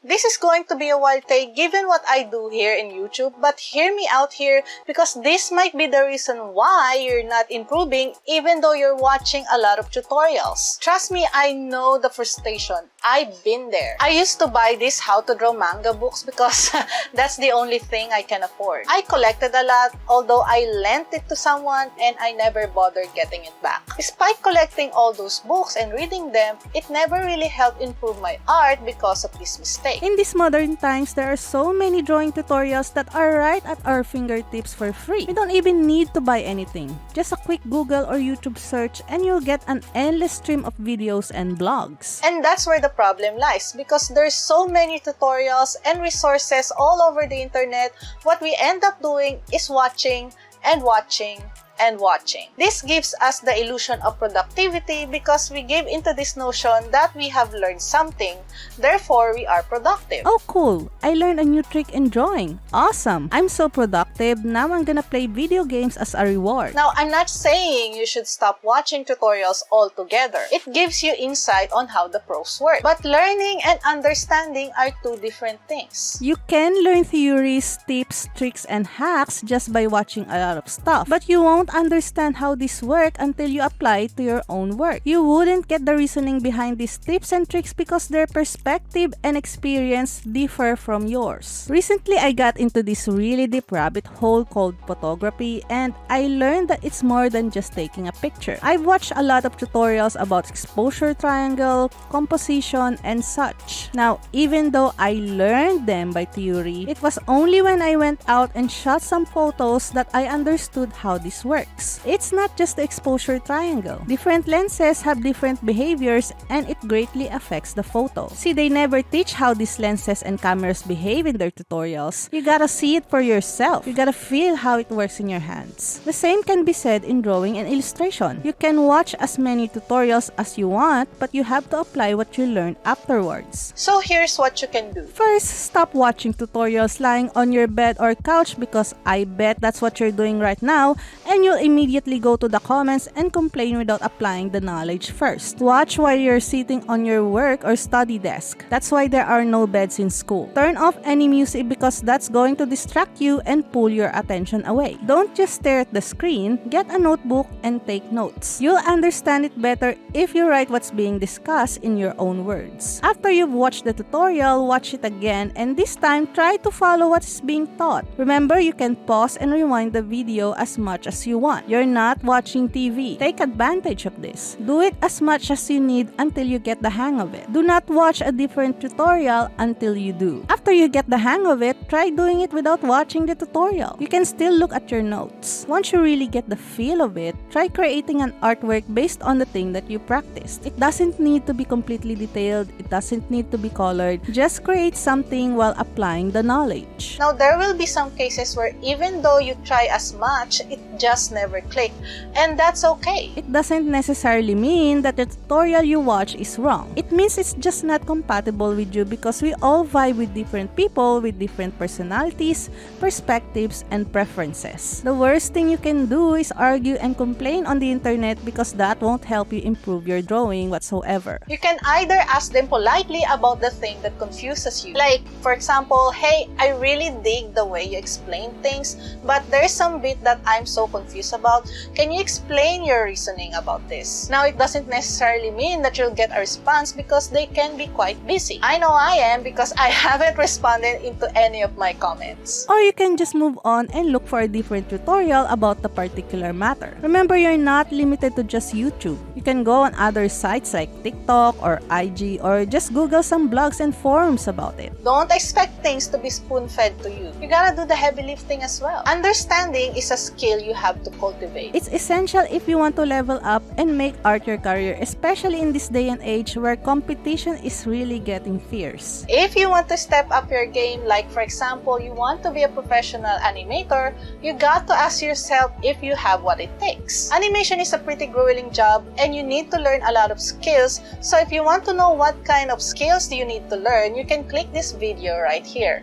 This is going to be a wild take given what I do here in YouTube, but hear me out here because this might be the reason why you're not improving even though you're watching a lot of tutorials. Trust me, I know the frustration. I've been there. I used to buy these how to draw manga books because that's the only thing I can afford. I collected a lot, although I lent it to someone and I never bothered getting it back. Despite collecting all those books and reading them, it never really helped improve my art because of this mistake. In these modern times, there are so many drawing tutorials that are right at our fingertips for free. We don't even need to buy anything. Just a quick Google or YouTube search and you'll get an endless stream of videos and blogs. And that's where the problem lies, because there's so many tutorials and resources all over the internet. What we end up doing is watching and watching and watching. This gives us the illusion of productivity because we give into this notion that we have learned something, therefore we are productive. Oh cool! I learned a new trick in drawing. Awesome! I'm so productive, now I'm gonna play video games as a reward. Now, I'm not saying you should stop watching tutorials altogether. It gives you insight on how the pros work. But learning and understanding are two different things. You can learn theories, tips, tricks, and hacks just by watching a lot of stuff, but you won't understand how this work until you apply it to your own work. You wouldn't get the reasoning behind these tips and tricks because their perspective and experience differ from yours. Recently, I got into this really deep rabbit hole called photography, and I learned that it's more than just taking a picture. I've watched a lot of tutorials about exposure triangle, composition, and such. Now, even though I learned them by theory, it was only when I went out and shot some photos that I understood how this works. It's not just the exposure triangle. Different lenses have different behaviors and it greatly affects the photo. See, they never teach how these lenses and cameras behave in their tutorials. You gotta see it for yourself. You gotta feel how it works in your hands. The same can be said in drawing and illustration. You can watch as many tutorials as you want, but you have to apply what you learned afterwards. So here's what you can do. First, stop watching tutorials lying on your bed or couch because I bet that's what you're doing right now, and you'll immediately go to the comments and complain without applying the knowledge first. Watch while you're sitting on your work or study desk. That's why there are no beds in school. Turn off any music because that's going to distract you and pull your attention away. Don't just stare at the screen, get a notebook and take notes. You'll understand it better if you write what's being discussed in your own words. After you've watched the tutorial, watch it again and this time try to follow what is being taught. Remember, you can pause and rewind the video as much as you want. You're not watching TV. Take advantage of this. Do it as much as you need until you get the hang of it. Do not watch a different tutorial until you do. After you get the hang of it, try doing it without watching the tutorial. You can still look at your notes. Once you really get the feel of it, try creating an artwork based on the thing that you practiced. It doesn't need to be completely detailed. It doesn't need to be colored. Just create something while applying the knowledge. Now, there will be some cases where even though you try as much, it just never click, and that's okay. It doesn't necessarily mean that the tutorial you watch is wrong. It means it's just not compatible with you because we all vibe with different people with different personalities, perspectives, and preferences. The worst thing you can do is argue and complain on the internet because that won't help you improve your drawing whatsoever. You can either ask them politely about the thing that confuses you. Like, for example, hey, I really dig the way you explain things, but there's some bit that I'm so confused about. Can you explain your reasoning about this? Now, it doesn't necessarily mean that you'll get a response because they can be quite busy. I know I am because I haven't responded into any of my comments. Or you can just move on and look for a different tutorial about the particular matter. Remember, you're not limited to just YouTube. You can go on other sites like TikTok or IG or just Google some blogs and forums about it. Don't expect things to be spoon-fed to you. You gotta do the heavy lifting as well. Understanding is a skill you have to cultivate. It's essential if you want to level up and make art your career, especially in this day and age where competition is really getting fierce. If you want to step up your game, like for example, you want to be a professional animator, you got to ask yourself if you have what it takes. Animation is a pretty grueling job and you need to learn a lot of skills, so if you want to know what kind of skills do you need to learn, you can click this video right here.